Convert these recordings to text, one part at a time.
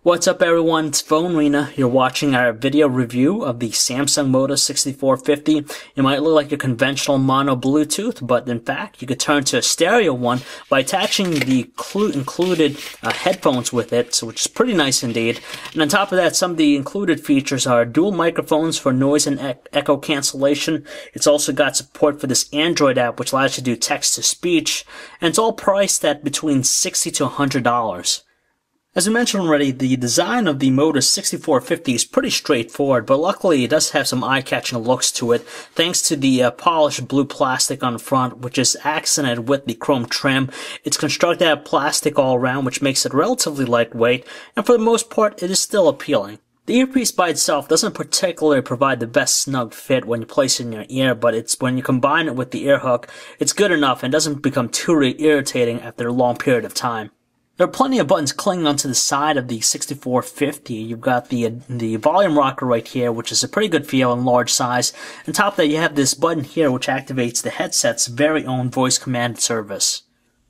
What's up everyone, it's PhoneArena. You're watching our video review of the Samsung Modus HM6450. It might look like a conventional mono Bluetooth, but in fact you could turn to a stereo one by attaching the included headphones with it, which is pretty nice indeed. And on top of that, some of the included features are dual microphones for noise and echo cancellation. It's also got support for this Android app which allows you to do text-to-speech, and it's all priced at between $60 to $100. As I mentioned already, the design of the Modus HM6450 is pretty straightforward, but luckily it does have some eye-catching looks to it, thanks to the polished blue plastic on the front, which is accented with the chrome trim. It's constructed out of plastic all around, which makes it relatively lightweight, and for the most part, it is still appealing. The earpiece by itself doesn't particularly provide the best snug fit when you place it in your ear, but it's when you combine it with the ear hook, it's good enough and doesn't become too irritating after a long period of time. There are plenty of buttons clinging onto the side of the 6450. You've got the volume rocker right here, which is a pretty good feel and large size. On top of that, you have this button here, which activates the headset's very own voice command service.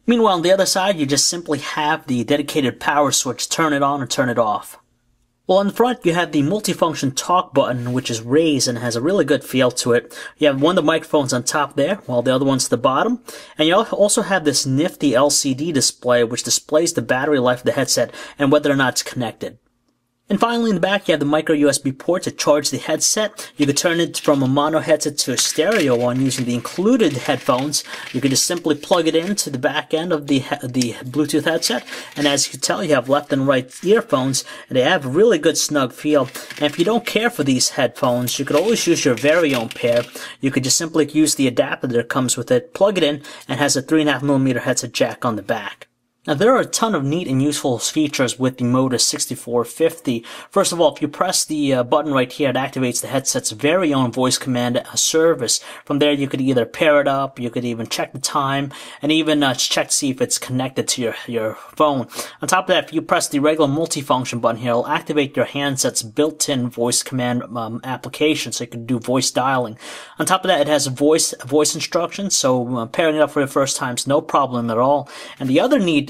Meanwhile, on the other side, you just simply have the dedicated power switch, turn it on or turn it off. Well, in the front, you have the multifunction talk button, which is raised and has a really good feel to it. You have one of the microphones on top there, while the other one's at the bottom. And you also have this nifty LCD display, which displays the battery life of the headset and whether or not it's connected. And finally, in the back, you have the micro USB port to charge the headset. You could turn it from a mono headset to a stereo one using the included headphones. You could just simply plug it into the back end of the Bluetooth headset. And as you can tell, you have left and right earphones, and they have a really good snug feel. And if you don't care for these headphones, you could always use your very own pair. You could just simply use the adapter that comes with it, plug it in, and has a 3.5mm headset jack on the back. Now, there are a ton of neat and useful features with the Modus HM6450. First of all, if you press the button right here, it activates the headset's very own voice command service. From there, you could either pair it up, you could even check the time, and even check to see if it's connected to your phone. On top of that, if you press the regular multifunction button here, it'll activate your handset's built-in voice command application, so you can do voice dialing. On top of that, it has voice instructions, so pairing it up for the first time is no problem at all. And the other neat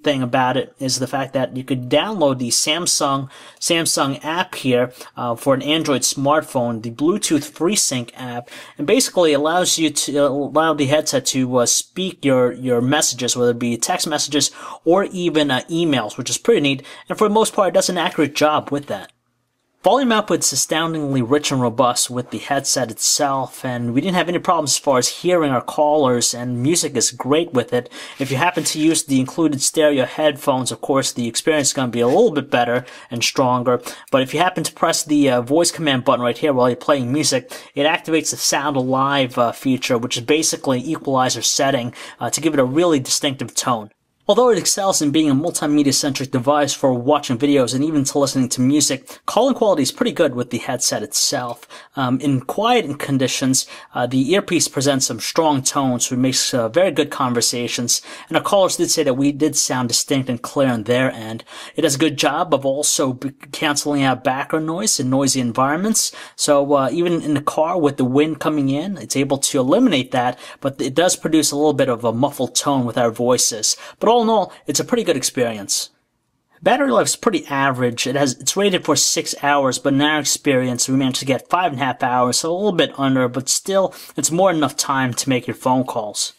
thing about it is the fact that you could download the Samsung app here for an Android smartphone, the Bluetooth FreeSync app, and basically allows you to allow the headset to speak your messages, whether it be text messages or even emails, which is pretty neat. And for the most part, it does an accurate job with that. Volume output's astoundingly rich and robust with the headset itself, and we didn't have any problems as far as hearing our callers, and music is great with it. If you happen to use the included stereo headphones, of course, the experience is going to be a little bit better and stronger. But if you happen to press the voice command button right here while you're playing music, it activates the Sound Alive feature, which is basically an equalizer setting to give it a really distinctive tone. Although it excels in being a multimedia-centric device for watching videos and even to listening to music, calling quality is pretty good with the headset itself. In quiet conditions, the earpiece presents some strong tones, which makes very good conversations. And our callers did say that we did sound distinct and clear on their end. It does a good job of also canceling out background noise in noisy environments. So even in the car with the wind coming in, it's able to eliminate that, but it does produce a little bit of a muffled tone with our voices. But all in all, it's a pretty good experience. Battery life is pretty average. It's rated for 6 hours, but in our experience, we managed to get 5.5 hours, so a little bit under, but still, it's more than enough time to make your phone calls.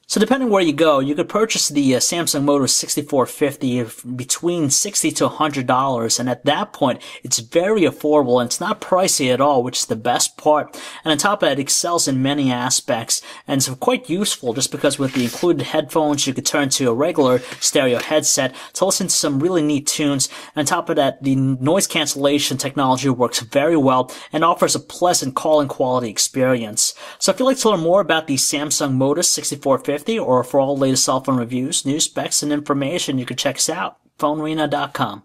So depending where you go, you could purchase the Samsung Modus HM6450 between $60 to $100, and at that point, it's very affordable and it's not pricey at all, which is the best part. And on top of that, it excels in many aspects, and it's quite useful just because with the included headphones, you could turn to a regular stereo headset to listen to some really neat tunes. And on top of that, the noise cancellation technology works very well and offers a pleasant calling quality experience. So if you'd like to learn more about the Samsung Modus HM6450, or for all the latest cell phone reviews, news, specs, and information, you can check us out, PhoneArena.com.